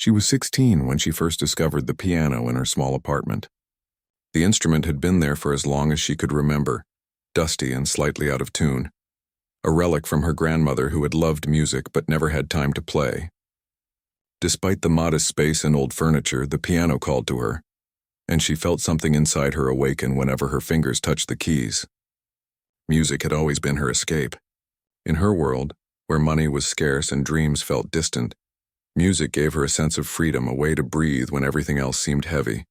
She was 16 when she first discovered the piano in her small apartment. The instrument had been there for as long as she could remember, dusty and slightly out of tune. A relic from her grandmother who had loved music but never had time to play. Despite the modest space and old furniture, the piano called to her, and she felt something inside her awaken whenever her fingers touched the keys. Music had always been her escape. In her world, where money was scarce and dreams felt distant, music gave her a sense of freedom, a way to breathe when everything else seemed heavy.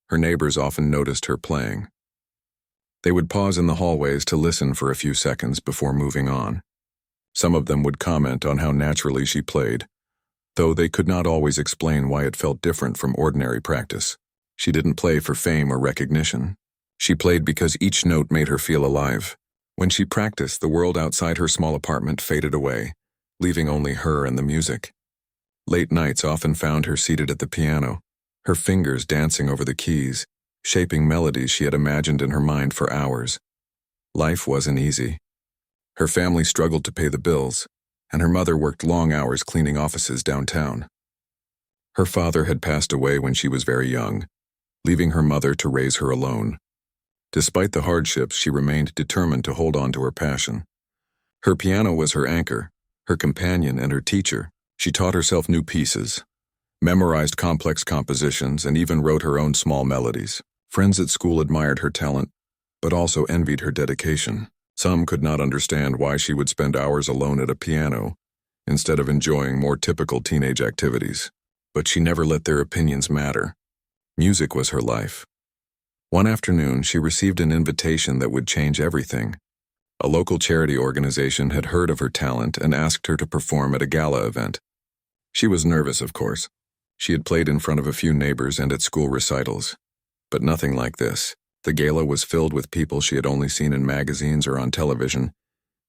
Her neighbors often noticed her playing. They would pause in the hallways to listen for a few seconds before moving on. Some of them would comment on how naturally she played, though they could not always explain why it felt different from ordinary practice. She didn't play for fame or recognition. She played because each note made her feel alive. When she practiced, the world outside her small apartment faded away, leaving only her and the music. Late nights often found her seated at the piano, her fingers dancing over the keys, shaping melodies she had imagined in her mind for hours. Life wasn't easy. Her family struggled to pay the bills, and her mother worked long hours cleaning offices downtown. Her father had passed away when she was very young, leaving her mother to raise her alone. Despite the hardships, she remained determined to hold on to her passion. Her piano was her anchor, her companion and her teacher. She taught herself new pieces, memorized complex compositions, and even wrote her own small melodies. Friends at school admired her talent, but also envied her dedication. Some could not understand why she would spend hours alone at a piano instead of enjoying more typical teenage activities. But she never let their opinions matter. Music was her life. One afternoon, she received an invitation that would change everything. A local charity organization had heard of her talent and asked her to perform at a gala event. She was nervous, of course. She had played in front of a few neighbors and at school recitals. But nothing like this. The gala was filled with people she had only seen in magazines or on television,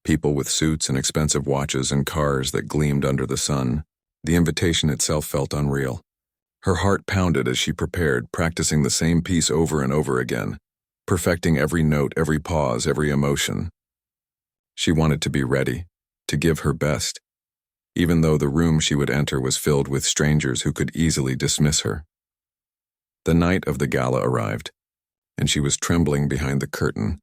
people with suits and expensive watches and cars that gleamed under the sun. The invitation itself felt unreal. Her heart pounded as she prepared, practicing the same piece over and over again, perfecting every note, every pause, every emotion. She wanted to be ready, to give her best, even though the room she would enter was filled with strangers who could easily dismiss her. The night of the gala arrived, and she was trembling behind the curtain,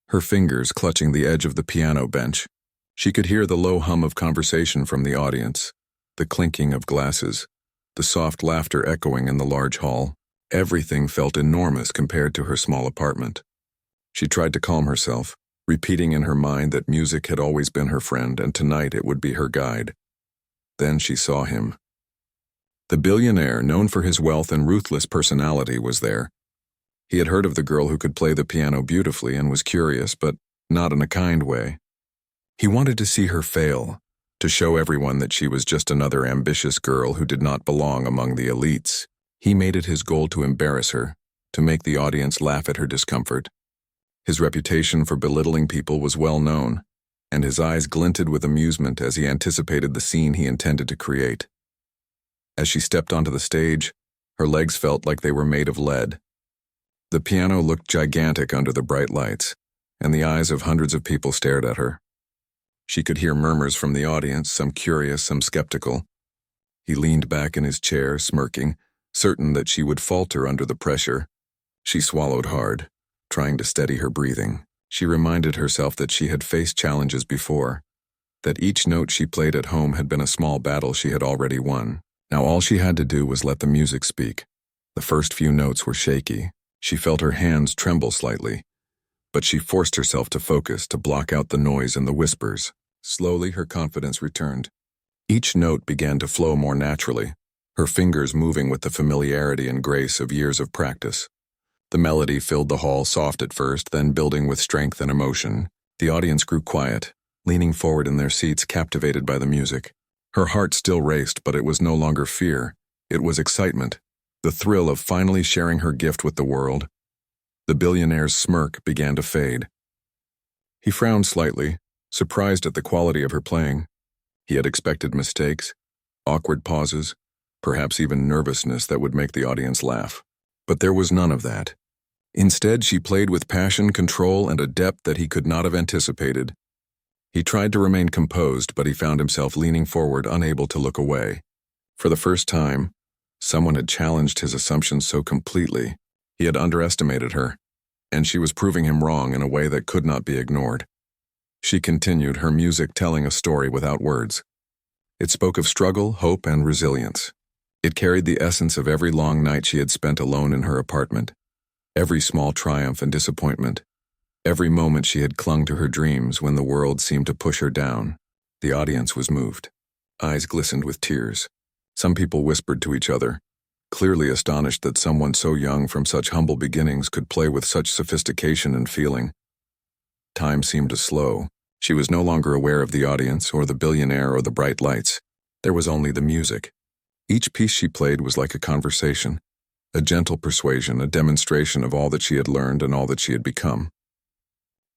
her fingers clutching the edge of the piano bench. She could hear the low hum of conversation from the audience, the clinking of glasses, the soft laughter echoing in the large hall. Everything felt enormous compared to her small apartment. She tried to calm herself, repeating in her mind that music had always been her friend and tonight it would be her guide. Then she saw him. The billionaire, known for his wealth and ruthless personality, was there. He had heard of the girl who could play the piano beautifully and was curious, but not in a kind way. He wanted to see her fail, to show everyone that she was just another ambitious girl who did not belong among the elites. He made it his goal to embarrass her, to make the audience laugh at her discomfort. His reputation for belittling people was well known, and his eyes glinted with amusement as he anticipated the scene he intended to create. As she stepped onto the stage, her legs felt like they were made of lead. The piano looked gigantic under the bright lights, and the eyes of hundreds of people stared at her. She could hear murmurs from the audience, some curious, some skeptical. He leaned back in his chair, smirking, certain that she would falter under the pressure. She swallowed hard, trying to steady her breathing. She reminded herself that she had faced challenges before, that each note she played at home had been a small battle she had already won. Now all she had to do was let the music speak. The first few notes were shaky. She felt her hands tremble slightly, but she forced herself to focus, to block out the noise and the whispers. Slowly, her confidence returned. Each note began to flow more naturally, her fingers moving with the familiarity and grace of years of practice. The melody filled the hall, soft at first, then building with strength and emotion. The audience grew quiet, leaning forward in their seats, captivated by the music. Her heart still raced, but it was no longer fear. It was excitement, the thrill of finally sharing her gift with the world. The billionaire's smirk began to fade. He frowned slightly, surprised at the quality of her playing. He had expected mistakes, awkward pauses, perhaps even nervousness that would make the audience laugh. But there was none of that. Instead, she played with passion, control, and a depth that he could not have anticipated. He tried to remain composed, but he found himself leaning forward, unable to look away. For the first time, someone had challenged his assumptions so completely. He had underestimated her, and she was proving him wrong in a way that could not be ignored. She continued, her music telling a story without words. It spoke of struggle, hope, and resilience. It carried the essence of every long night she had spent alone in her apartment, every small triumph and disappointment, every moment she had clung to her dreams when the world seemed to push her down. The audience was moved. Eyes glistened with tears. Some people whispered to each other, clearly astonished that someone so young from such humble beginnings could play with such sophistication and feeling. Time seemed to slow. She was no longer aware of the audience or the billionaire or the bright lights. There was only the music. Each piece she played was like a conversation, a gentle persuasion, a demonstration of all that she had learned and all that she had become.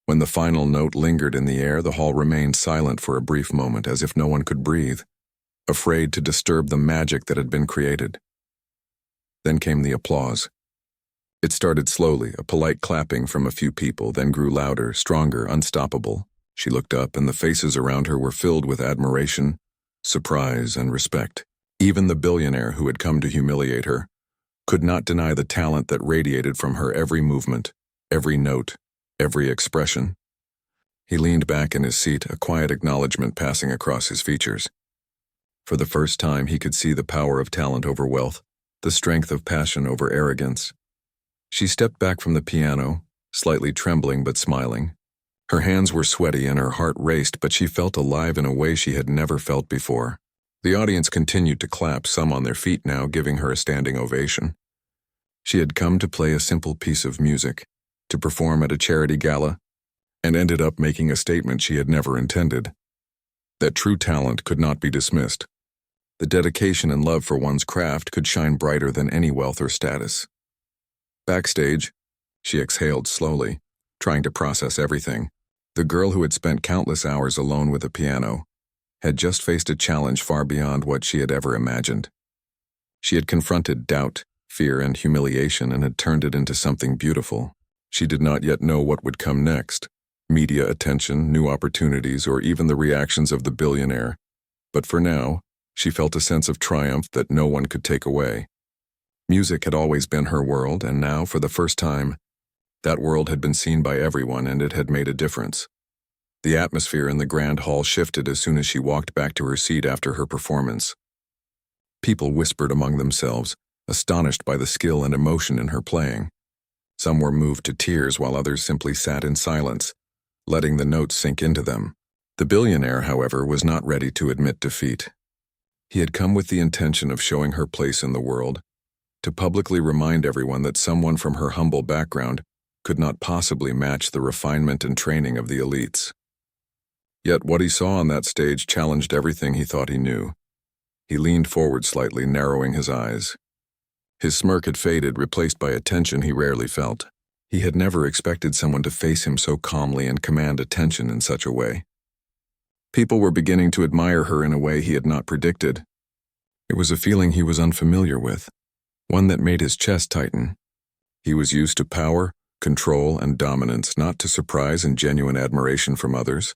When the final note lingered in the air, the hall remained silent for a brief moment, as if no one could breathe, afraid to disturb the magic that had been created. Then came the applause. It started slowly, a polite clapping from a few people, then grew louder, stronger, unstoppable. She looked up, and the faces around her were filled with admiration, surprise, and respect. Even the billionaire who had come to humiliate her could not deny the talent that radiated from her every movement, every note, every expression. He leaned back in his seat, a quiet acknowledgement passing across his features. For the first time, he could see the power of talent over wealth, the strength of passion over arrogance. She stepped back from the piano, slightly trembling but smiling. Her hands were sweaty and her heart raced, but she felt alive in a way she had never felt before. The audience continued to clap, some on their feet now, giving her a standing ovation. She had come to play a simple piece of music, to perform at a charity gala, and ended up making a statement she had never intended. That true talent could not be dismissed. The dedication and love for one's craft could shine brighter than any wealth or status. Backstage, she exhaled slowly, trying to process everything. The girl who had spent countless hours alone with a piano had just faced a challenge far beyond what she had ever imagined. She had confronted doubt, fear, and humiliation and had turned it into something beautiful. She did not yet know what would come next, media attention, new opportunities, or even the reactions of the billionaire. But for now, she felt a sense of triumph that no one could take away. Music had always been her world, and now, for the first time, that world had been seen by everyone, and it had made a difference. The atmosphere in the grand hall shifted as soon as she walked back to her seat after her performance. People whispered among themselves, astonished by the skill and emotion in her playing. Some were moved to tears while others simply sat in silence, letting the notes sink into them. The billionaire, however, was not ready to admit defeat. He had come with the intention of showing her place in the world, to publicly remind everyone that someone from her humble background could not possibly match the refinement and training of the elites. Yet what he saw on that stage challenged everything he thought he knew. He leaned forward slightly, narrowing his eyes. His smirk had faded, replaced by a tension he rarely felt. He had never expected someone to face him so calmly and command attention in such a way. People were beginning to admire her in a way he had not predicted. It was a feeling he was unfamiliar with, one that made his chest tighten. He was used to power, control, and dominance, not to surprise and genuine admiration from others.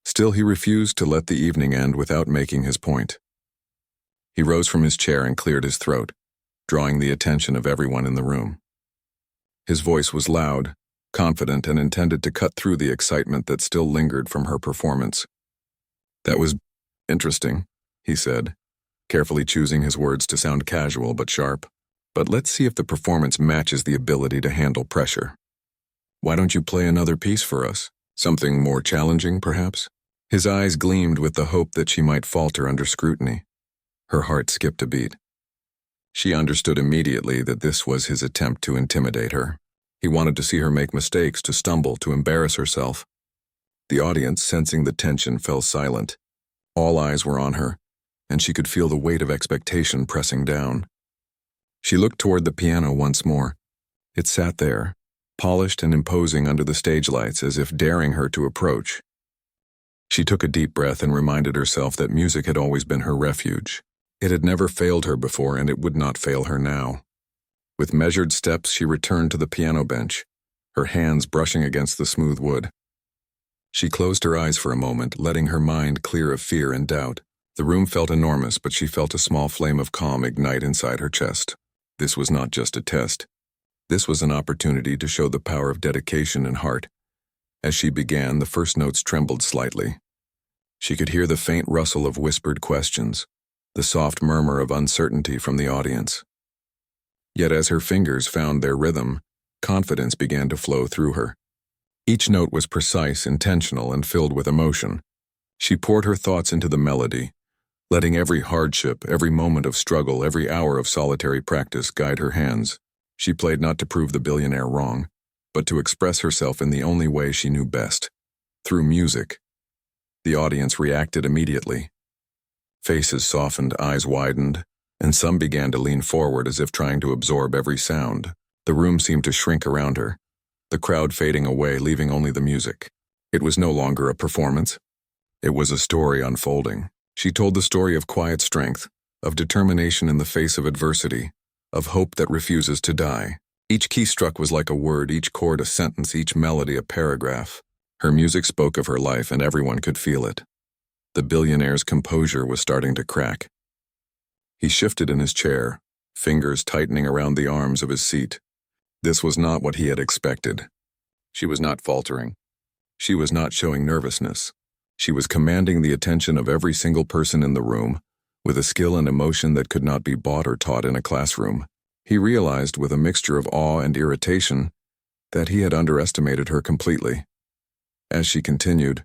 Still, he refused to let the evening end without making his point. He rose from his chair and cleared his throat, drawing the attention of everyone in the room. His voice was loud, confident, and intended to cut through the excitement that still lingered from her performance. "That was interesting," he said, carefully choosing his words to sound casual but sharp. "But let's see if the performance matches the ability to handle pressure. Why don't you play another piece for us? Something more challenging, perhaps?" His eyes gleamed with the hope that she might falter under scrutiny. Her heart skipped a beat. She understood immediately that this was his attempt to intimidate her. He wanted to see her make mistakes, to stumble, to embarrass herself. The audience, sensing the tension, fell silent. All eyes were on her, and she could feel the weight of expectation pressing down. She looked toward the piano once more. It sat there, polished and imposing under the stage lights, as if daring her to approach. She took a deep breath and reminded herself that music had always been her refuge. It had never failed her before, and it would not fail her now. With measured steps, she returned to the piano bench, her hands brushing against the smooth wood. She closed her eyes for a moment, letting her mind clear of fear and doubt. The room felt enormous, but she felt a small flame of calm ignite inside her chest. This was not just a test. This was an opportunity to show the power of dedication and heart. As she began, the first notes trembled slightly. She could hear the faint rustle of whispered questions, the soft murmur of uncertainty from the audience. Yet as her fingers found their rhythm, confidence began to flow through her. Each note was precise, intentional, and filled with emotion. She poured her thoughts into the melody, letting every hardship, every moment of struggle, every hour of solitary practice guide her hands. She played not to prove the billionaire wrong, but to express herself in the only way she knew best, through music. The audience reacted immediately. Faces softened, eyes widened, and some began to lean forward as if trying to absorb every sound. The room seemed to shrink around her, the crowd fading away, leaving only the music. It was no longer a performance. It was a story unfolding. She told the story of quiet strength, of determination in the face of adversity, of hope that refuses to die. Each key struck was like a word, each chord a sentence, each melody a paragraph. Her music spoke of her life, and everyone could feel it. The billionaire's composure was starting to crack. He shifted in his chair, fingers tightening around the arms of his seat. This was not what he had expected. She was not faltering. She was not showing nervousness. She was commanding the attention of every single person in the room, with a skill and emotion that could not be bought or taught in a classroom. He realized, with a mixture of awe and irritation, that he had underestimated her completely. As she continued,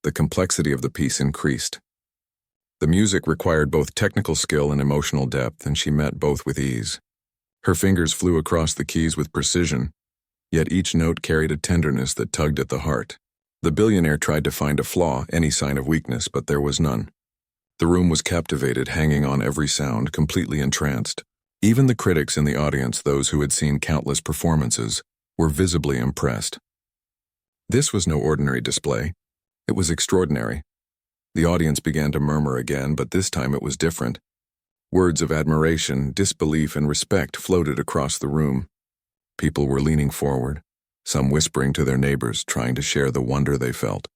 the complexity of the piece increased. The music required both technical skill and emotional depth, and she met both with ease. Her fingers flew across the keys with precision, yet each note carried a tenderness that tugged at the heart. The billionaire tried to find a flaw, any sign of weakness, but there was none. The room was captivated, hanging on every sound, completely entranced. Even the critics in the audience, those who had seen countless performances, were visibly impressed. This was no ordinary display. It was extraordinary. The audience began to murmur again, but this time it was different. Words of admiration, disbelief, and respect floated across the room. People were leaning forward, some whispering to their neighbors, trying to share the wonder they felt.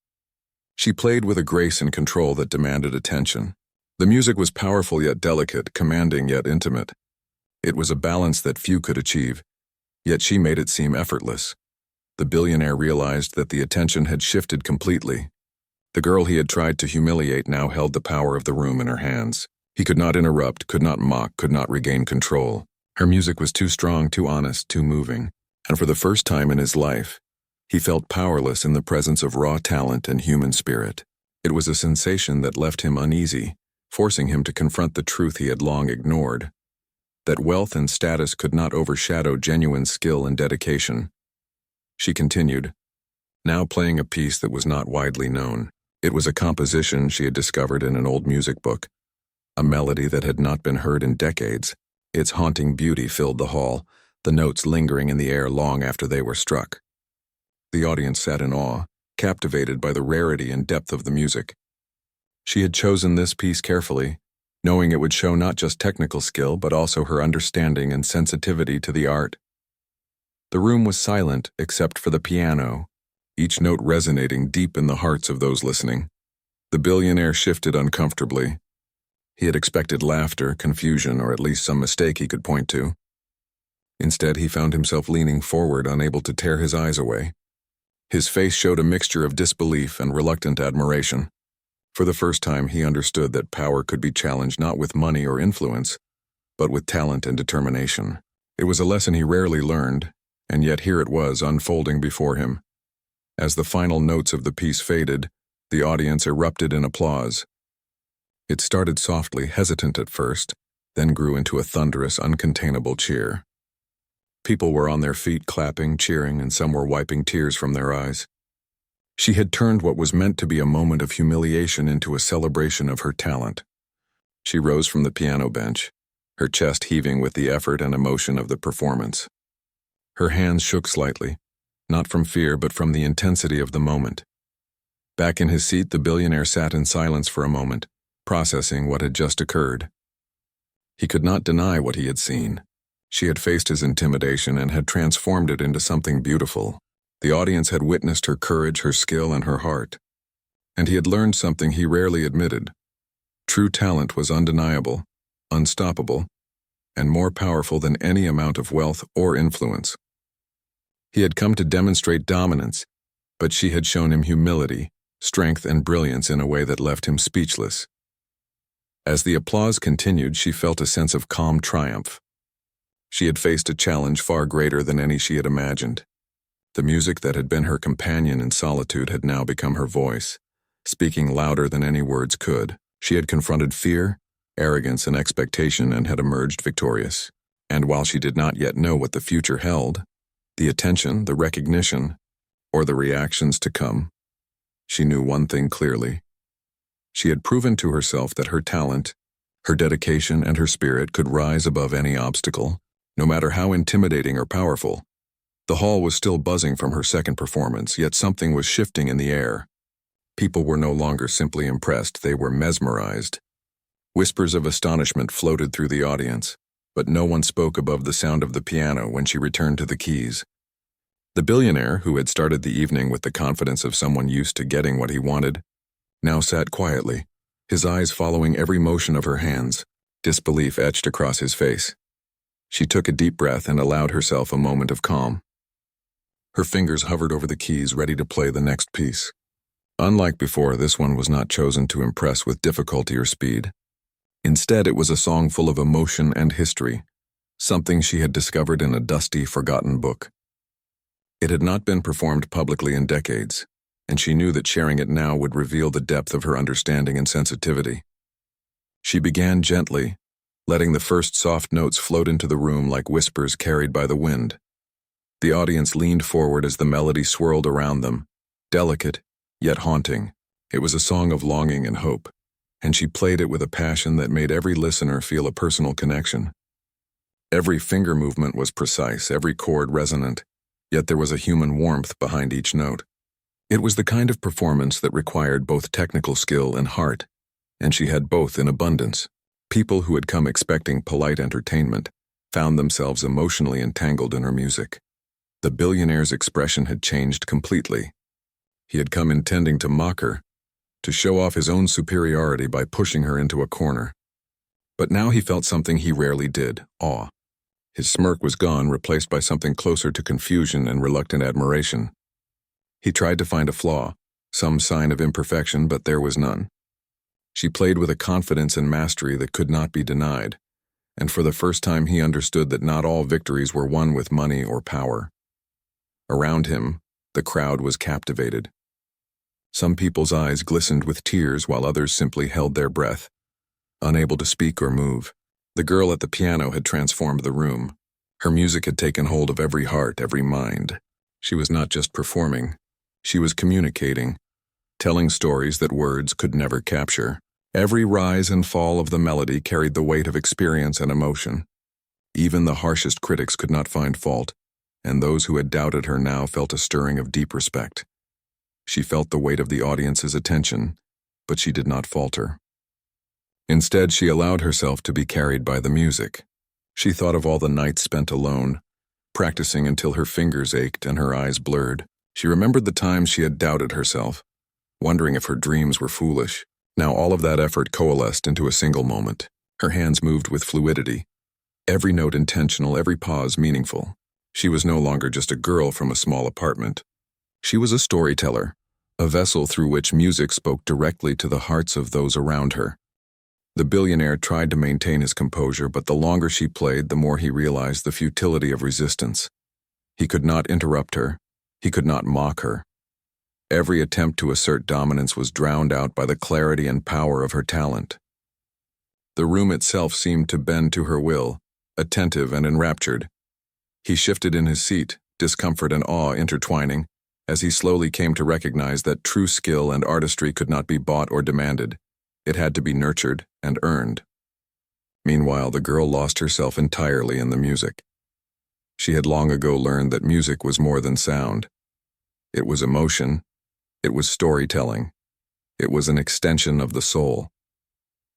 She played with a grace and control that demanded attention. The music was powerful yet delicate, commanding yet intimate. It was a balance that few could achieve, yet she made it seem effortless. The billionaire realized that the attention had shifted completely. The girl he had tried to humiliate now held the power of the room in her hands. He could not interrupt, could not mock, could not regain control. Her music was too strong, too honest, too moving. And for the first time in his life, he felt powerless in the presence of raw talent and human spirit. It was a sensation that left him uneasy, forcing him to confront the truth he had long ignored. That wealth and status could not overshadow genuine skill and dedication. She continued, now playing a piece that was not widely known. It was a composition she had discovered in an old music book, a melody that had not been heard in decades. Its haunting beauty filled the hall, the notes lingering in the air long after they were struck. The audience sat in awe, captivated by the rarity and depth of the music. She had chosen this piece carefully, knowing it would show not just technical skill but also her understanding and sensitivity to the art. The room was silent except for the piano, each note resonating deep in the hearts of those listening. The billionaire shifted uncomfortably. He had expected laughter, confusion, or at least some mistake he could point to. Instead, he found himself leaning forward, unable to tear his eyes away. His face showed a mixture of disbelief and reluctant admiration. For the first time, he understood that power could be challenged not with money or influence, but with talent and determination. It was a lesson he rarely learned, and yet here it was, unfolding before him. As the final notes of the piece faded, the audience erupted in applause. It started softly, hesitant at first, then grew into a thunderous, uncontainable cheer. People were on their feet, clapping, cheering, and some were wiping tears from their eyes. She had turned what was meant to be a moment of humiliation into a celebration of her talent. She rose from the piano bench, her chest heaving with the effort and emotion of the performance. Her hands shook slightly, not from fear but from the intensity of the moment. Back in his seat, the billionaire sat in silence for a moment, processing what had just occurred. He could not deny what he had seen. She had faced his intimidation and had transformed it into something beautiful. The audience had witnessed her courage, her skill, and her heart. And he had learned something he rarely admitted. True talent was undeniable, unstoppable, and more powerful than any amount of wealth or influence. He had come to demonstrate dominance, but she had shown him humility, strength, and brilliance in a way that left him speechless. As the applause continued, she felt a sense of calm triumph. She had faced a challenge far greater than any she had imagined. The music that had been her companion in solitude had now become her voice, speaking louder than any words could. She had confronted fear, arrogance, and expectation and had emerged victorious. And while she did not yet know what the future held, the attention, the recognition, or the reactions to come, she knew one thing clearly. She had proven to herself that her talent, her dedication, and her spirit could rise above any obstacle, no matter how intimidating or powerful. The hall was still buzzing from her second performance, yet something was shifting in the air. People were no longer simply impressed, they were mesmerized. Whispers of astonishment floated through the audience, but no one spoke above the sound of the piano when she returned to the keys. The billionaire, who had started the evening with the confidence of someone used to getting what he wanted, now sat quietly, his eyes following every motion of her hands, disbelief etched across his face. She took a deep breath and allowed herself a moment of calm. Her fingers hovered over the keys, ready to play the next piece. Unlike before, this one was not chosen to impress with difficulty or speed. Instead, it was a song full of emotion and history, something she had discovered in a dusty, forgotten book. It had not been performed publicly in decades, and she knew that sharing it now would reveal the depth of her understanding and sensitivity. She began gently, letting the first soft notes float into the room like whispers carried by the wind. The audience leaned forward as the melody swirled around them, delicate, yet haunting. It was a song of longing and hope, and she played it with a passion that made every listener feel a personal connection. Every finger movement was precise, every chord resonant, yet there was a human warmth behind each note. It was the kind of performance that required both technical skill and heart, and she had both in abundance. People who had come expecting polite entertainment found themselves emotionally entangled in her music. The billionaire's expression had changed completely. He had come intending to mock her, to show off his own superiority by pushing her into a corner. But now he felt something he rarely did, awe. His smirk was gone, replaced by something closer to confusion and reluctant admiration. He tried to find a flaw, some sign of imperfection, but there was none. She played with a confidence and mastery that could not be denied, and for the first time he understood that not all victories were won with money or power. Around him, the crowd was captivated. Some people's eyes glistened with tears while others simply held their breath, unable to speak or move. The girl at the piano had transformed the room. Her music had taken hold of every heart, every mind. She was not just performing, she was communicating, telling stories that words could never capture. Every rise and fall of the melody carried the weight of experience and emotion. Even the harshest critics could not find fault, and those who had doubted her now felt a stirring of deep respect. She felt the weight of the audience's attention, but she did not falter. Instead, she allowed herself to be carried by the music. She thought of all the nights spent alone, practicing until her fingers ached and her eyes blurred. She remembered the times she had doubted herself, wondering if her dreams were foolish. Now all of that effort coalesced into a single moment. Her hands moved with fluidity, every note intentional, every pause meaningful. She was no longer just a girl from a small apartment. She was a storyteller, a vessel through which music spoke directly to the hearts of those around her. The billionaire tried to maintain his composure, but the longer she played, the more he realized the futility of resistance. He could not interrupt her. He could not mock her. Every attempt to assert dominance was drowned out by the clarity and power of her talent. The room itself seemed to bend to her will, attentive and enraptured. He shifted in his seat, discomfort and awe intertwining, as he slowly came to recognize that true skill and artistry could not be bought or demanded. It had to be nurtured and earned. Meanwhile, the girl lost herself entirely in the music. She had long ago learned that music was more than sound. It was emotion. It was storytelling. It was an extension of the soul.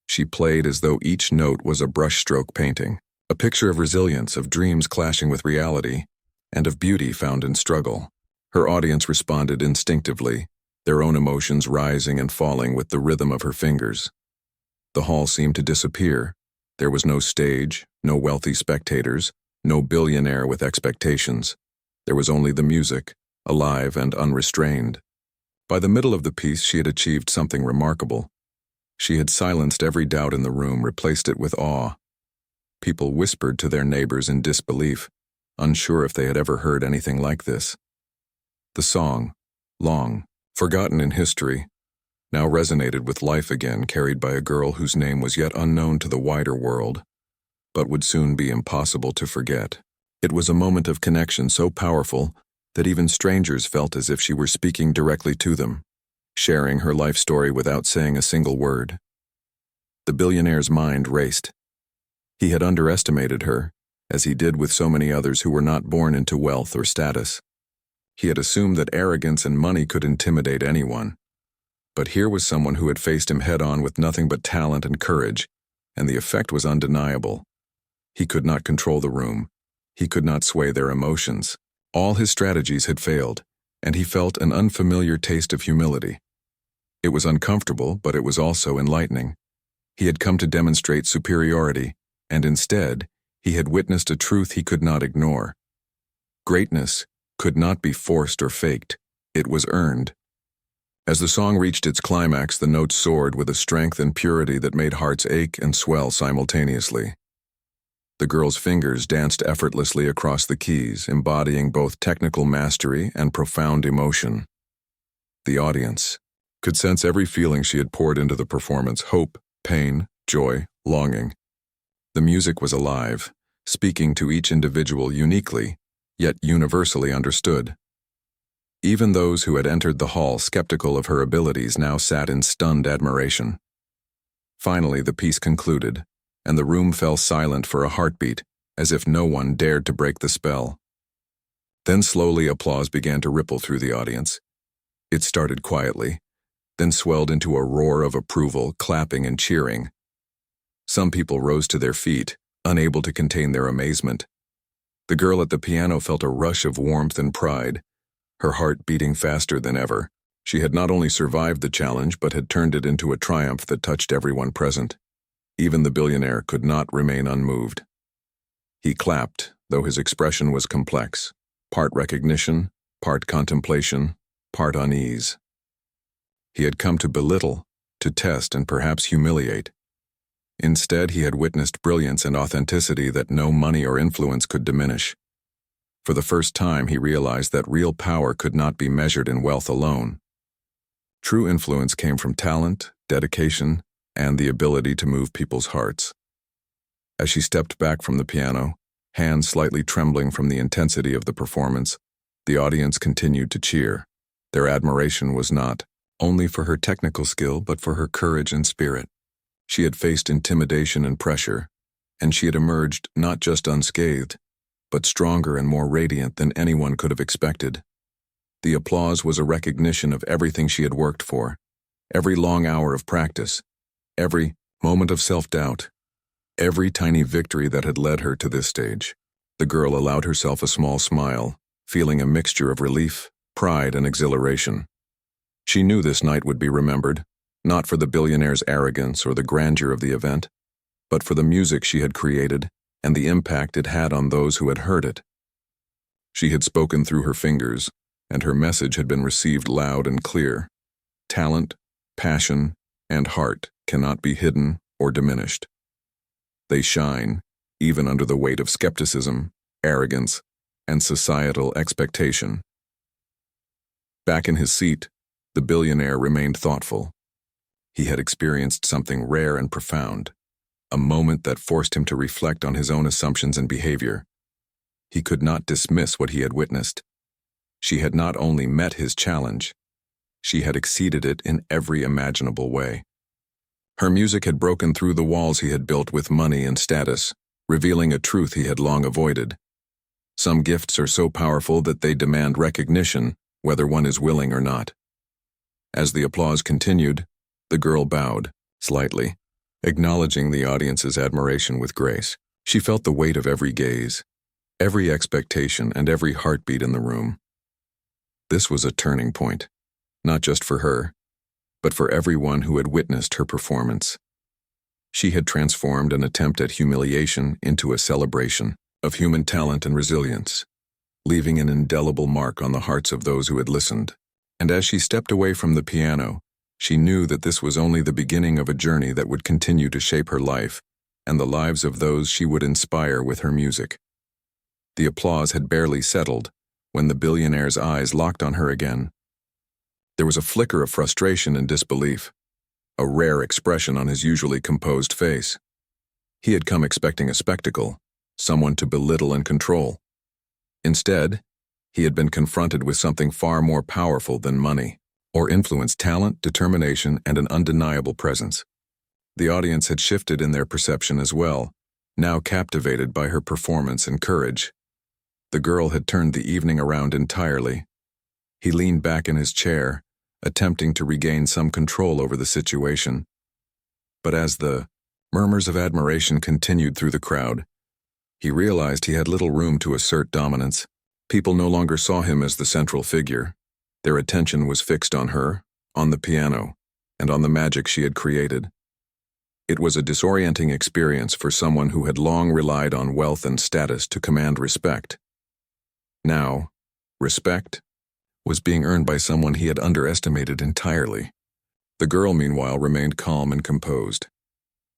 She played as though each note was a brushstroke painting, a picture of resilience, of dreams clashing with reality, and of beauty found in struggle. Her audience responded instinctively, their own emotions rising and falling with the rhythm of her fingers. The hall seemed to disappear. There was no stage, no wealthy spectators, no billionaire with expectations. There was only the music, alive and unrestrained. By the middle of the piece, she had achieved something remarkable. She had silenced every doubt in the room, replaced it with awe. People whispered to their neighbors in disbelief, unsure if they had ever heard anything like this. The song, long forgotten in history, now resonated with life again, carried by a girl whose name was yet unknown to the wider world, but would soon be impossible to forget. It was a moment of connection so powerful that even strangers felt as if she were speaking directly to them, sharing her life story without saying a single word. The billionaire's mind raced. He had underestimated her, as he did with so many others who were not born into wealth or status. He had assumed that arrogance and money could intimidate anyone. But here was someone who had faced him head-on with nothing but talent and courage, and the effect was undeniable. He could not control the room. He could not sway their emotions. All his strategies had failed, and he felt an unfamiliar taste of humility. It was uncomfortable, but it was also enlightening. He had come to demonstrate superiority, and instead, he had witnessed a truth he could not ignore. Greatness could not be forced or faked. It was earned. As the song reached its climax, the notes soared with a strength and purity that made hearts ache and swell simultaneously. The girl's fingers danced effortlessly across the keys, embodying both technical mastery and profound emotion. The audience could sense every feeling she had poured into the performance: hope, pain, joy, longing. The music was alive, speaking to each individual uniquely, yet universally understood. Even those who had entered the hall skeptical of her abilities now sat in stunned admiration. Finally, the piece concluded, and the room fell silent for a heartbeat, as if no one dared to break the spell. Then slowly applause began to ripple through the audience. It started quietly, then swelled into a roar of approval, clapping and cheering. Some people rose to their feet, unable to contain their amazement. The girl at the piano felt a rush of warmth and pride, her heart beating faster than ever. She had not only survived the challenge, but had turned it into a triumph that touched everyone present. Even the billionaire could not remain unmoved. He clapped, though his expression was complex, part recognition, part contemplation, part unease. He had come to belittle, to test, and perhaps humiliate. Instead, he had witnessed brilliance and authenticity that no money or influence could diminish. For the first time, he realized that real power could not be measured in wealth alone. True influence came from talent, dedication, and the ability to move people's hearts. As she stepped back from the piano, hands slightly trembling from the intensity of the performance, the audience continued to cheer. Their admiration was not only for her technical skill, but for her courage and spirit. She had faced intimidation and pressure, and she had emerged not just unscathed, but stronger and more radiant than anyone could have expected. The applause was a recognition of everything she had worked for, every long hour of practice, every moment of self-doubt, every tiny victory that had led her to this stage. The girl allowed herself a small smile, feeling a mixture of relief, pride, and exhilaration. She knew this night would be remembered, not for the billionaire's arrogance or the grandeur of the event, but for the music she had created and the impact it had on those who had heard it. She had spoken through her fingers, and her message had been received loud and clear. Talent, passion, and heart cannot be hidden or diminished. They shine, even under the weight of skepticism, arrogance, and societal expectation. Back in his seat, the billionaire remained thoughtful. He had experienced something rare and profound, a moment that forced him to reflect on his own assumptions and behavior. He could not dismiss what he had witnessed. She had not only met his challenge, she had exceeded it in every imaginable way. Her music had broken through the walls he had built with money and status, revealing a truth he had long avoided. Some gifts are so powerful that they demand recognition, whether one is willing or not. As the applause continued, the girl bowed, slightly, acknowledging the audience's admiration with grace. She felt the weight of every gaze, every expectation, and every heartbeat in the room. This was a turning point, not just for her, but for everyone who had witnessed her performance. She had transformed an attempt at humiliation into a celebration of human talent and resilience, leaving an indelible mark on the hearts of those who had listened. And as she stepped away from the piano, she knew that this was only the beginning of a journey that would continue to shape her life and the lives of those she would inspire with her music. The applause had barely settled when the billionaire's eyes locked on her again. There was a flicker of frustration and disbelief, a rare expression on his usually composed face. He had come expecting a spectacle, someone to belittle and control. Instead, he had been confronted with something far more powerful than money, or influence: talent, determination, and an undeniable presence. The audience had shifted in their perception as well, now captivated by her performance and courage. The girl had turned the evening around entirely. He leaned back in his chair, attempting to regain some control over the situation. But as the murmurs of admiration continued through the crowd, he realized he had little room to assert dominance. People no longer saw him as the central figure. Their attention was fixed on her, on the piano, and on the magic she had created. It was a disorienting experience for someone who had long relied on wealth and status to command respect. Now, respect was being earned by someone he had underestimated entirely. The girl, meanwhile, remained calm and composed.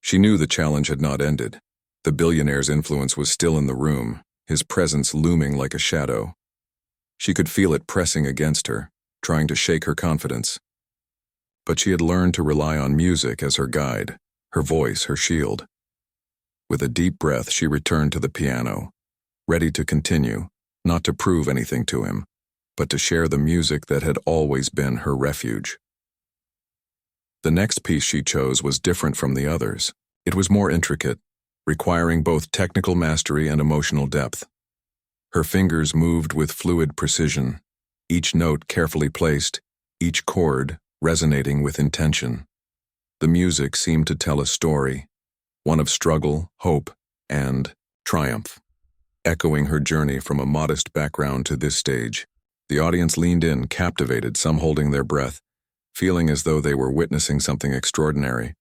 She knew the challenge had not ended. The billionaire's influence was still in the room, his presence looming like a shadow. She could feel it pressing against her, trying to shake her confidence. But she had learned to rely on music as her guide, her voice, her shield. With a deep breath, she returned to the piano, ready to continue, not to prove anything to him, but to share the music that had always been her refuge. The next piece she chose was different from the others. It was more intricate, requiring both technical mastery and emotional depth. Her fingers moved with fluid precision, each note carefully placed, each chord resonating with intention. The music seemed to tell a story, one of struggle, hope, and triumph. Echoing her journey from a modest background to this stage, the audience leaned in, captivated, some holding their breath, feeling as though they were witnessing something extraordinary,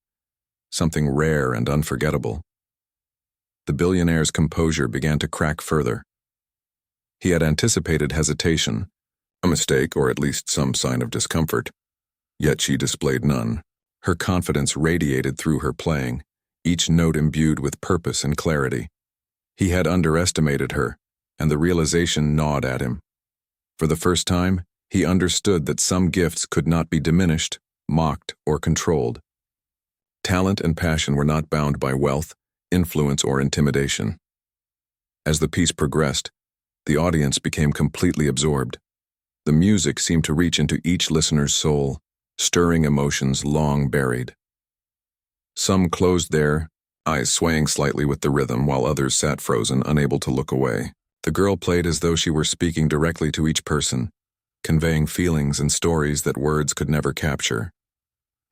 something rare and unforgettable. The billionaire's composure began to crack further. He had anticipated hesitation, a mistake, or at least some sign of discomfort. Yet she displayed none. Her confidence radiated through her playing, each note imbued with purpose and clarity. He had underestimated her, and the realization gnawed at him. For the first time, he understood that some gifts could not be diminished, mocked, or controlled. Talent and passion were not bound by wealth, influence, or intimidation. As the piece progressed, the audience became completely absorbed. The music seemed to reach into each listener's soul, stirring emotions long buried. Some closed their eyes, swaying slightly with the rhythm, while others sat frozen, unable to look away. The girl played as though she were speaking directly to each person, conveying feelings and stories that words could never capture.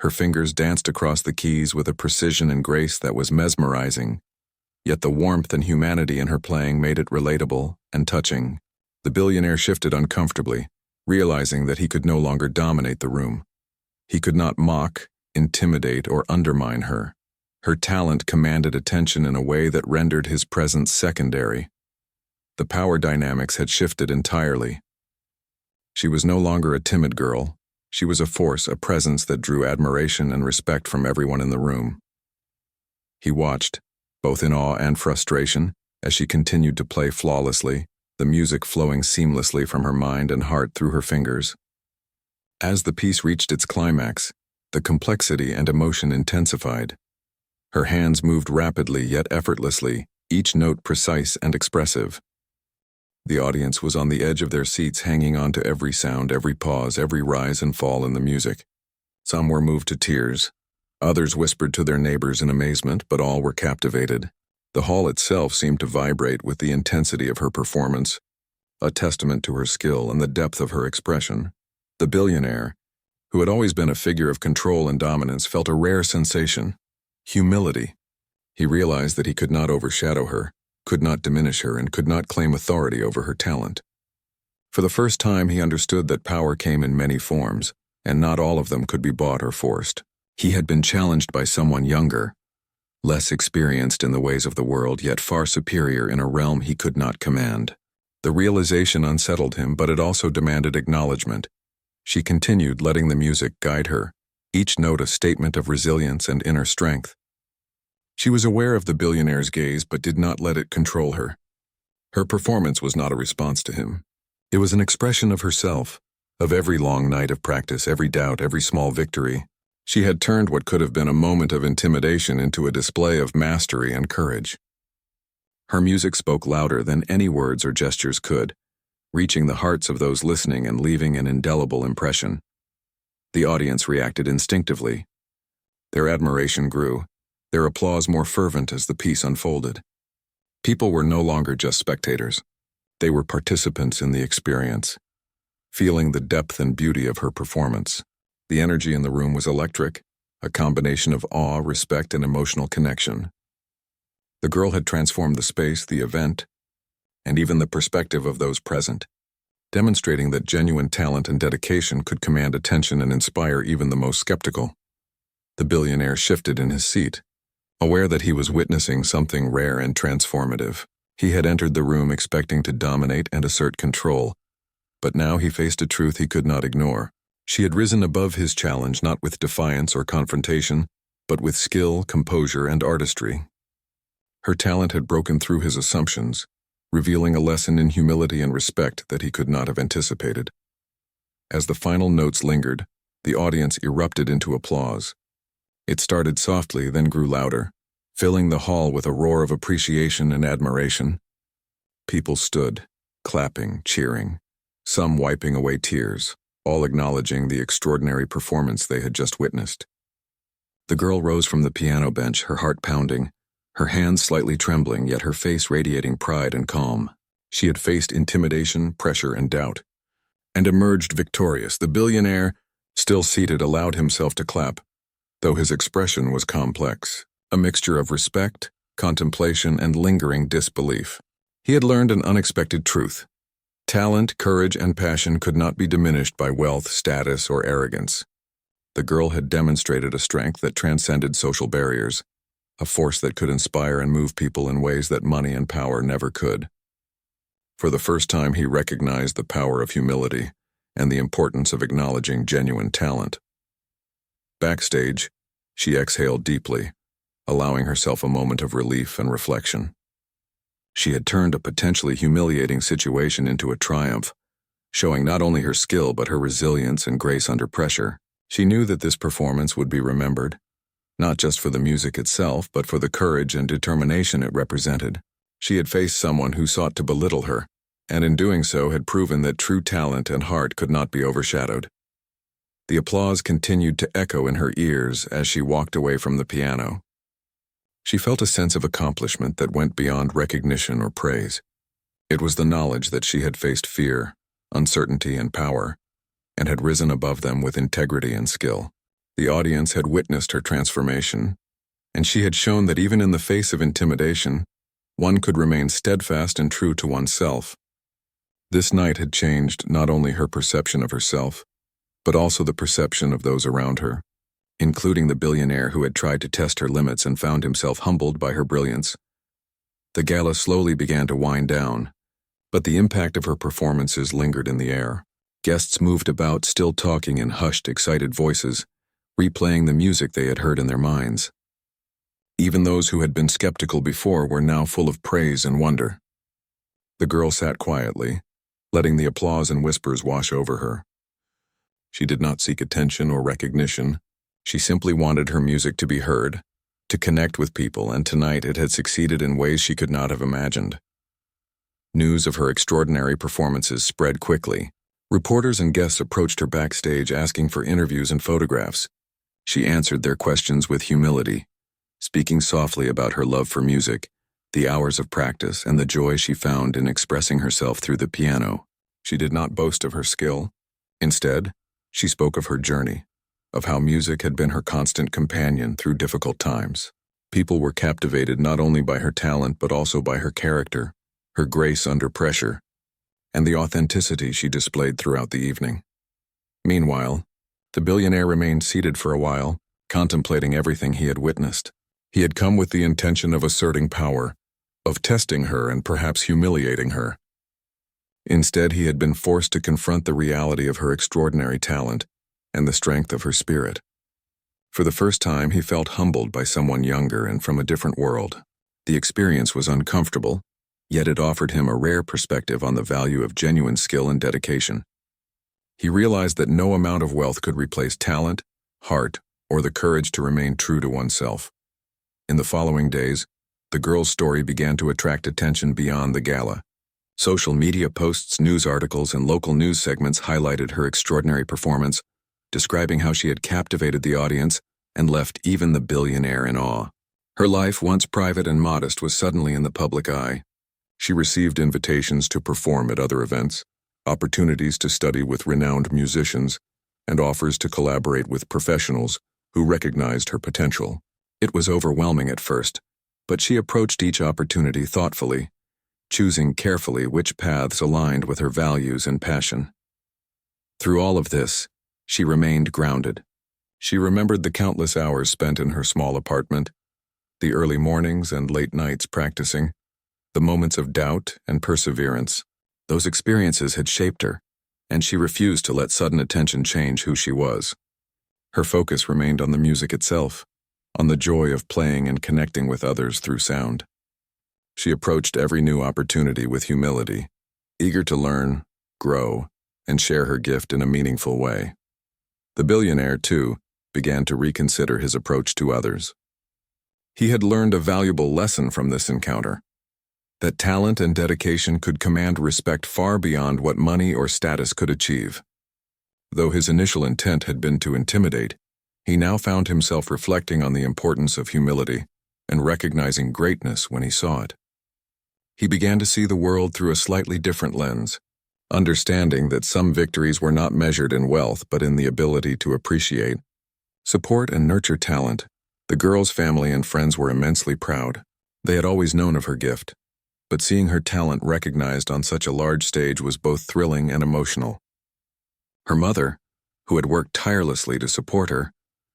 Her fingers danced across the keys with a precision and grace that was mesmerizing, yet the warmth and humanity in her playing made it relatable and touching. The billionaire shifted uncomfortably, realizing that he could no longer dominate the room. He could not mock, intimidate, or undermine her. Her talent commanded attention in a way that rendered his presence secondary. The power dynamics had shifted entirely. She was no longer a timid girl. She was a force, a presence that drew admiration and respect from everyone in the room. He watched, both in awe and frustration, as she continued to play flawlessly, the music flowing seamlessly from her mind and heart through her fingers. As the piece reached its climax, the complexity and emotion intensified. Her hands moved rapidly yet effortlessly, each note precise and expressive. The audience was on the edge of their seats, hanging on to every sound, every pause, every rise and fall in the music. Some were moved to tears. Others whispered to their neighbors in amazement, but all were captivated. The hall itself seemed to vibrate with the intensity of her performance, a testament to her skill and the depth of her expression. The billionaire, who had always been a figure of control and dominance, felt a rare sensation: humility. He realized that he could not overshadow her, could not diminish her, and could not claim authority over her talent. For the first time, he understood that power came in many forms, and not all of them could be bought or forced. He had been challenged by someone younger, less experienced in the ways of the world, yet far superior in a realm he could not command. The realization unsettled him, but it also demanded acknowledgement. She continued, letting the music guide her, each note a statement of resilience and inner strength. She was aware of the billionaire's gaze, but did not let it control her. Her performance was not a response to him. It was an expression of herself, of every long night of practice, every doubt, every small victory. She had turned what could have been a moment of intimidation into a display of mastery and courage. Her music spoke louder than any words or gestures could, reaching the hearts of those listening and leaving an indelible impression. The audience reacted instinctively. Their admiration grew, their applause more fervent as the piece unfolded. People were no longer just spectators. They were participants in the experience, feeling the depth and beauty of her performance. The energy in the room was electric, a combination of awe, respect, and emotional connection. The girl had transformed the space, the event, and even the perspective of those present, demonstrating that genuine talent and dedication could command attention and inspire even the most skeptical. The billionaire shifted in his seat, aware that he was witnessing something rare and transformative. He had entered the room expecting to dominate and assert control, but now he faced a truth he could not ignore. She had risen above his challenge, not with defiance or confrontation, but with skill, composure, and artistry. Her talent had broken through his assumptions, revealing a lesson in humility and respect that he could not have anticipated. As the final notes lingered, the audience erupted into applause. It started softly, then grew louder, filling the hall with a roar of appreciation and admiration. People stood, clapping, cheering, some wiping away tears, all acknowledging the extraordinary performance they had just witnessed. The girl rose from the piano bench, her heart pounding, her hands slightly trembling, yet her face radiating pride and calm. She had faced intimidation, pressure, and doubt, and emerged victorious. The billionaire, still seated, allowed himself to clap, though his expression was complex, a mixture of respect, contemplation, and lingering disbelief. He had learned an unexpected truth. Talent, courage, and passion could not be diminished by wealth, status, or arrogance. The girl had demonstrated a strength that transcended social barriers, a force that could inspire and move people in ways that money and power never could. For the first time, he recognized the power of humility and the importance of acknowledging genuine talent. Backstage, she exhaled deeply, allowing herself a moment of relief and reflection. She had turned a potentially humiliating situation into a triumph, showing not only her skill but her resilience and grace under pressure. She knew that this performance would be remembered, not just for the music itself, but for the courage and determination it represented. She had faced someone who sought to belittle her, and in doing so had proven that true talent and heart could not be overshadowed. The applause continued to echo in her ears as she walked away from the piano. She felt a sense of accomplishment that went beyond recognition or praise. It was the knowledge that she had faced fear, uncertainty, and power, and had risen above them with integrity and skill. The audience had witnessed her transformation, and she had shown that even in the face of intimidation, one could remain steadfast and true to oneself. This night had changed not only her perception of herself, but also the perception of those around her, including the billionaire who had tried to test her limits and found himself humbled by her brilliance. The gala slowly began to wind down, but the impact of her performances lingered in the air. Guests moved about, still talking in hushed, excited voices, replaying the music they had heard in their minds. Even those who had been skeptical before were now full of praise and wonder. The girl sat quietly, letting the applause and whispers wash over her. She did not seek attention or recognition. She simply wanted her music to be heard, to connect with people, and tonight it had succeeded in ways she could not have imagined. News of her extraordinary performances spread quickly. Reporters and guests approached her backstage asking for interviews and photographs. She answered their questions with humility, speaking softly about her love for music, the hours of practice, and the joy she found in expressing herself through the piano. She did not boast of her skill. Instead, she spoke of her journey, of how music had been her constant companion through difficult times. People were captivated not only by her talent but also by her character, her grace under pressure, and the authenticity she displayed throughout the evening. Meanwhile, the billionaire remained seated for a while, contemplating everything he had witnessed. He had come with the intention of asserting power, of testing her and perhaps humiliating her. Instead, he had been forced to confront the reality of her extraordinary talent and the strength of her spirit. For the first time, he felt humbled by someone younger and from a different world. The experience was uncomfortable, yet it offered him a rare perspective on the value of genuine skill and dedication. He realized that no amount of wealth could replace talent, heart, or the courage to remain true to oneself. In the following days, the girl's story began to attract attention beyond the gala. Social media posts, news articles, and local news segments highlighted her extraordinary performance, describing how she had captivated the audience and left even the billionaire in awe. Her life, once private and modest, was suddenly in the public eye. She received invitations to perform at other events, opportunities to study with renowned musicians, and offers to collaborate with professionals who recognized her potential. It was overwhelming at first, but she approached each opportunity thoughtfully, choosing carefully which paths aligned with her values and passion. Through all of this, she remained grounded. She remembered the countless hours spent in her small apartment, the early mornings and late nights practicing, the moments of doubt and perseverance. Those experiences had shaped her, and she refused to let sudden attention change who she was. Her focus remained on the music itself, on the joy of playing and connecting with others through sound. She approached every new opportunity with humility, eager to learn, grow, and share her gift in a meaningful way. The billionaire, too, began to reconsider his approach to others. He had learned a valuable lesson from this encounter, that talent and dedication could command respect far beyond what money or status could achieve. Though his initial intent had been to intimidate, he now found himself reflecting on the importance of humility and recognizing greatness when he saw it. He began to see the world through a slightly different lens, understanding that some victories were not measured in wealth but in the ability to appreciate, support, and nurture talent. The girl's family and friends were immensely proud. They had always known of her gift, but seeing her talent recognized on such a large stage was both thrilling and emotional. Her mother, who had worked tirelessly to support her,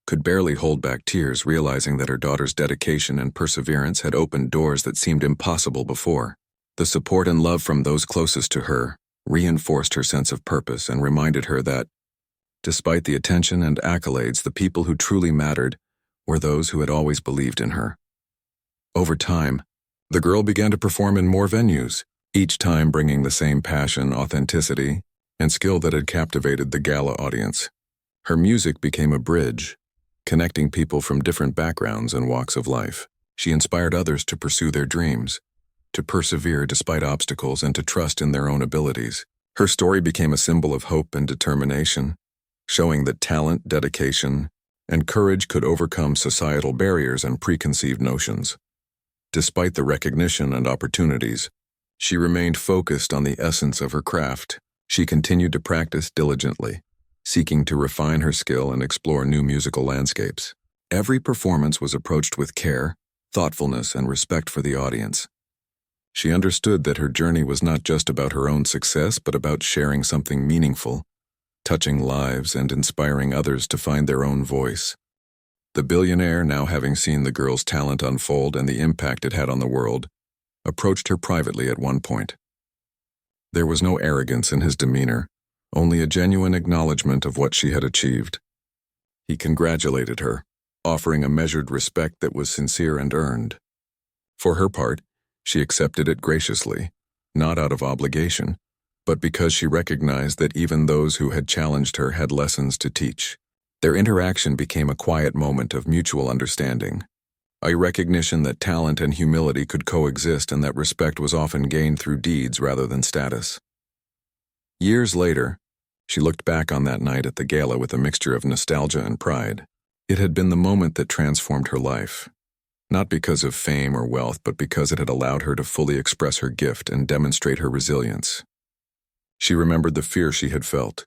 could barely hold back tears, realizing that her daughter's dedication and perseverance had opened doors that seemed impossible before. The support and love from those closest to her reinforced her sense of purpose and reminded her that, despite the attention and accolades, the people who truly mattered were those who had always believed in her. Over time, the girl began to perform in more venues, each time bringing the same passion, authenticity, and skill that had captivated the gala audience. Her music became a bridge, connecting people from different backgrounds and walks of life. She inspired others to pursue their dreams, to persevere despite obstacles, and to trust in their own abilities. Her story became a symbol of hope and determination, showing that talent, dedication, and courage could overcome societal barriers and preconceived notions. Despite the recognition and opportunities, she remained focused on the essence of her craft. She continued to practice diligently, seeking to refine her skill and explore new musical landscapes. Every performance was approached with care, thoughtfulness, and respect for the audience. She understood that her journey was not just about her own success, but about sharing something meaningful, touching lives and inspiring others to find their own voice. The billionaire, now having seen the girl's talent unfold and the impact it had on the world, approached her privately at one point. There was no arrogance in his demeanor, only a genuine acknowledgement of what she had achieved. He congratulated her, offering a measured respect that was sincere and earned. For her part, she accepted it graciously, not out of obligation, but because she recognized that even those who had challenged her had lessons to teach. Their interaction became a quiet moment of mutual understanding, a recognition that talent and humility could coexist and that respect was often gained through deeds rather than status. Years later, she looked back on that night at the gala with a mixture of nostalgia and pride. It had been the moment that transformed her life, not because of fame or wealth, but because it had allowed her to fully express her gift and demonstrate her resilience. She remembered the fear she had felt,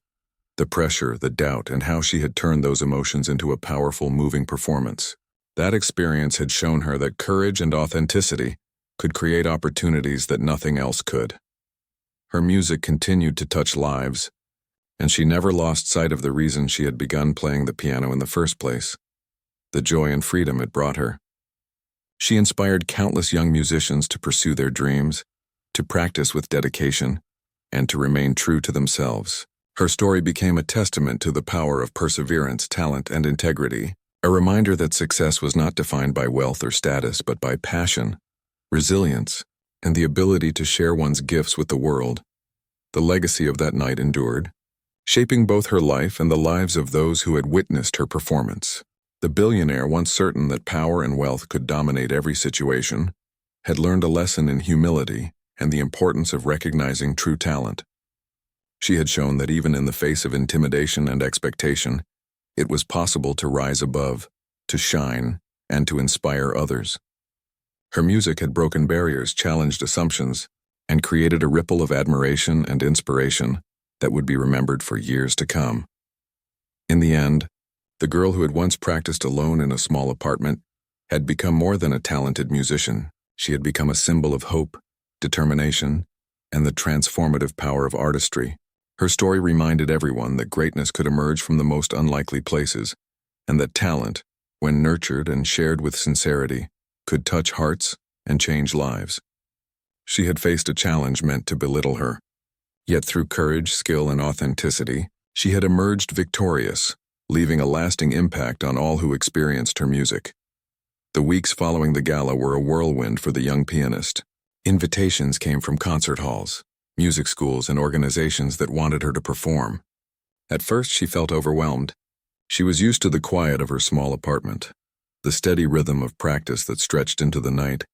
the pressure, the doubt, and how she had turned those emotions into a powerful, moving performance. That experience had shown her that courage and authenticity could create opportunities that nothing else could. Her music continued to touch lives, and she never lost sight of the reason she had begun playing the piano in the first place, the joy and freedom it brought her. She inspired countless young musicians to pursue their dreams, to practice with dedication, and to remain true to themselves. Her story became a testament to the power of perseverance, talent, and integrity, a reminder that success was not defined by wealth or status but by passion, resilience, and the ability to share one's gifts with the world. The legacy of that night endured, shaping both her life and the lives of those who had witnessed her performance. The billionaire, once certain that power and wealth could dominate every situation, had learned a lesson in humility and the importance of recognizing true talent. She had shown that even in the face of intimidation and expectation, it was possible to rise above, to shine, and to inspire others. Her music had broken barriers, challenged assumptions, and created a ripple of admiration and inspiration that would be remembered for years to come. In the end, the girl who had once practiced alone in a small apartment had become more than a talented musician. She had become a symbol of hope, determination, and the transformative power of artistry. Her story reminded everyone that greatness could emerge from the most unlikely places, and that talent, when nurtured and shared with sincerity, could touch hearts and change lives. She had faced a challenge meant to belittle her, yet through courage, skill, and authenticity, she had emerged victorious, leaving a lasting impact on all who experienced her music. The weeks following the gala were a whirlwind for the young pianist. Invitations came from concert halls, music schools, and organizations that wanted her to perform. At first, she felt overwhelmed. She was used to the quiet of her small apartment, the steady rhythm of practice that stretched into the night,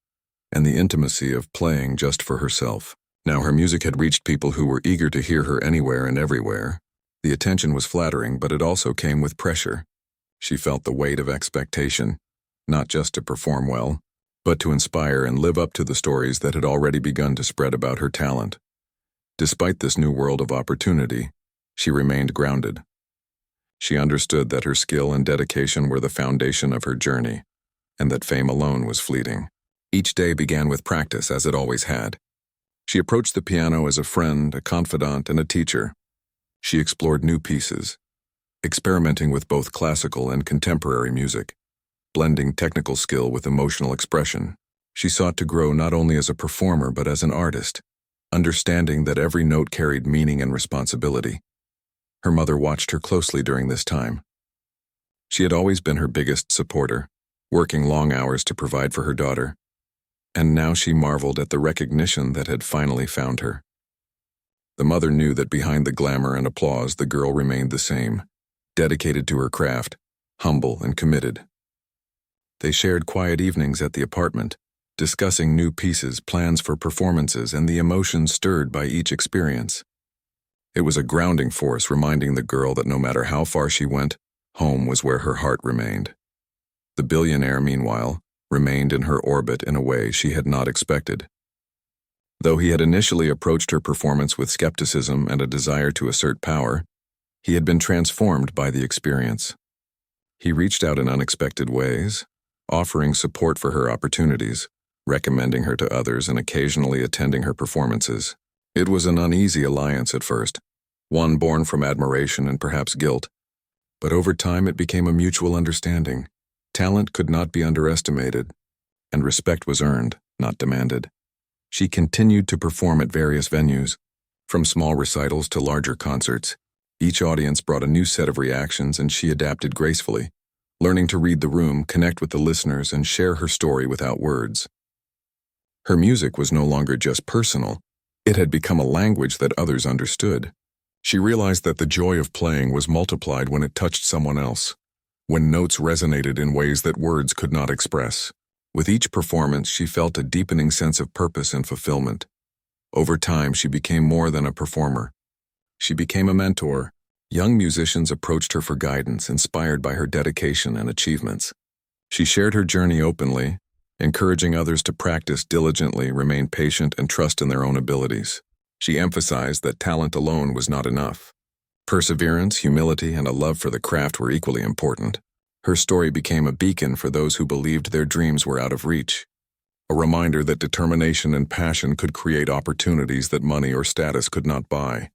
and the intimacy of playing just for herself. Now her music had reached people who were eager to hear her anywhere and everywhere. The attention was flattering, but it also came with pressure. She felt the weight of expectation, not just to perform well, but to inspire and live up to the stories that had already begun to spread about her talent. Despite this new world of opportunity, she remained grounded. She understood that her skill and dedication were the foundation of her journey, and that fame alone was fleeting. Each day began with practice, as it always had. She approached the piano as a friend, a confidant, and a teacher. She explored new pieces, experimenting with both classical and contemporary music, blending technical skill with emotional expression. She sought to grow not only as a performer but as an artist, understanding that every note carried meaning and responsibility. Her mother watched her closely during this time. She had always been her biggest supporter, working long hours to provide for her daughter, and now she marveled at the recognition that had finally found her. The mother knew that behind the glamour and applause, the girl remained the same, dedicated to her craft, humble and committed. They shared quiet evenings at the apartment, discussing new pieces, plans for performances, and the emotions stirred by each experience. It was a grounding force, reminding the girl that no matter how far she went, home was where her heart remained. The billionaire, meanwhile, remained in her orbit in a way she had not expected. Though he had initially approached her performance with skepticism and a desire to assert power, he had been transformed by the experience. He reached out in unexpected ways, offering support for her opportunities, recommending her to others, and occasionally attending her performances. It was an uneasy alliance at first, one born from admiration and perhaps guilt, but over time it became a mutual understanding. Talent could not be underestimated, and respect was earned, not demanded. She continued to perform at various venues, from small recitals to larger concerts. Each audience brought a new set of reactions, and she adapted gracefully, learning to read the room, connect with the listeners, and share her story without words. Her music was no longer just personal. It had become a language that others understood. She realized that the joy of playing was multiplied when it touched someone else, when notes resonated in ways that words could not express. With each performance, she felt a deepening sense of purpose and fulfillment. Over time, she became more than a performer. She became a mentor. Young musicians approached her for guidance, inspired by her dedication and achievements. She shared her journey openly, encouraging others to practice diligently, remain patient, and trust in their own abilities. She emphasized that talent alone was not enough. Perseverance, humility, and a love for the craft were equally important. Her story became a beacon for those who believed their dreams were out of reach, a reminder that determination and passion could create opportunities that money or status could not buy.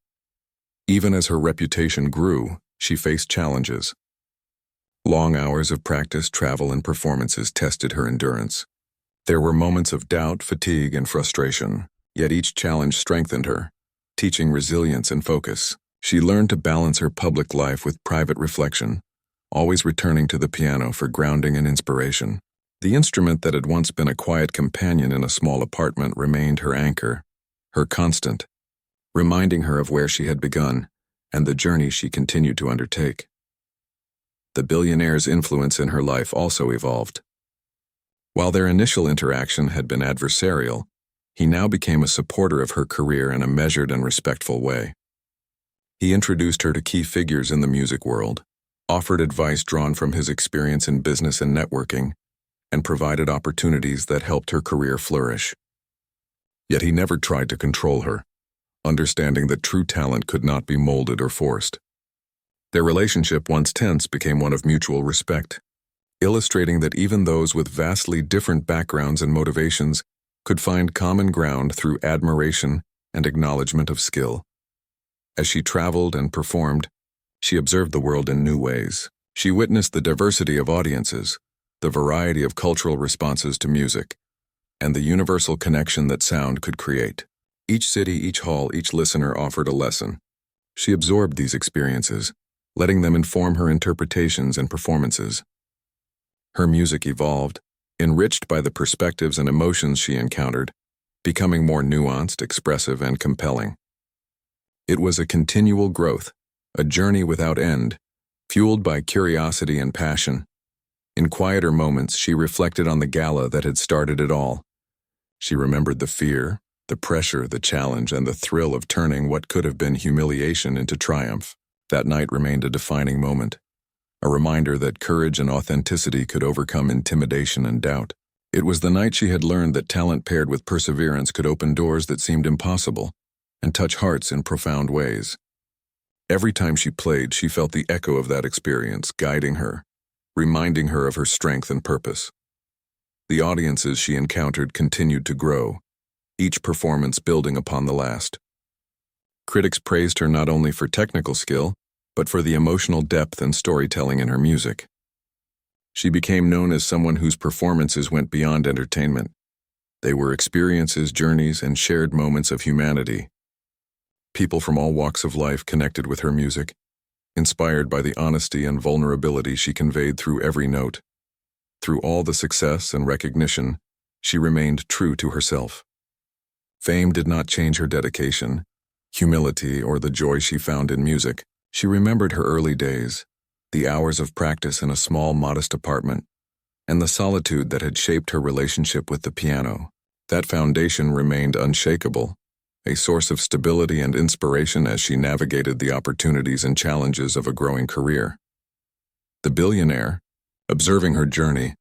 Even as her reputation grew, she faced challenges. Long hours of practice, travel, and performances tested her endurance. There were moments of doubt, fatigue, and frustration, yet each challenge strengthened her, teaching resilience and focus. She learned to balance her public life with private reflection, always returning to the piano for grounding and inspiration. The instrument that had once been a quiet companion in a small apartment remained her anchor, her constant, reminding her of where she had begun and the journey she continued to undertake. The billionaire's influence in her life also evolved. While their initial interaction had been adversarial, he now became a supporter of her career in a measured and respectful way. He introduced her to key figures in the music world, offered advice drawn from his experience in business and networking, and provided opportunities that helped her career flourish. Yet he never tried to control her, understanding that true talent could not be molded or forced. Their relationship, once tense, became one of mutual respect, illustrating that even those with vastly different backgrounds and motivations could find common ground through admiration and acknowledgement of skill. As she traveled and performed, she observed the world in new ways. She witnessed the diversity of audiences, the variety of cultural responses to music, and the universal connection that sound could create. Each city, each hall, each listener offered a lesson. She absorbed these experiences, letting them inform her interpretations and performances. Her music evolved, enriched by the perspectives and emotions she encountered, becoming more nuanced, expressive, and compelling. It was a continual growth, a journey without end, fueled by curiosity and passion. In quieter moments, she reflected on the gala that had started it all. She remembered the fear, the pressure, the challenge, and the thrill of turning what could have been humiliation into triumph. That night remained a defining moment, a reminder that courage and authenticity could overcome intimidation and doubt. It was the night she had learned that talent paired with perseverance could open doors that seemed impossible and touch hearts in profound ways. Every time she played, she felt the echo of that experience guiding her, reminding her of her strength and purpose. The audiences she encountered continued to grow, each performance building upon the last. Critics praised her not only for technical skill, but for the emotional depth and storytelling in her music. She became known as someone whose performances went beyond entertainment. They were experiences, journeys, and shared moments of humanity. People from all walks of life connected with her music, inspired by the honesty and vulnerability she conveyed through every note. Through all the success and recognition, she remained true to herself. Fame did not change her dedication, humility, or the joy she found in music. She remembered her early days, the hours of practice in a small, modest apartment, and the solitude that had shaped her relationship with the piano. That foundation remained unshakable, a source of stability and inspiration as she navigated the opportunities and challenges of a growing career. The billionaire, observing her journey,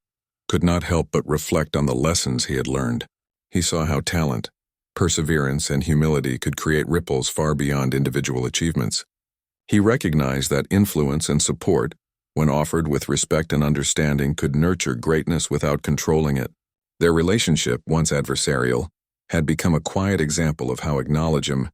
could not help but reflect on the lessons he had learned. He saw how talent, perseverance, and humility could create ripples far beyond individual achievements. He recognized that influence and support, when offered with respect and understanding, could nurture greatness without controlling it. Their relationship, once adversarial, had become a quiet example of how acknowledgement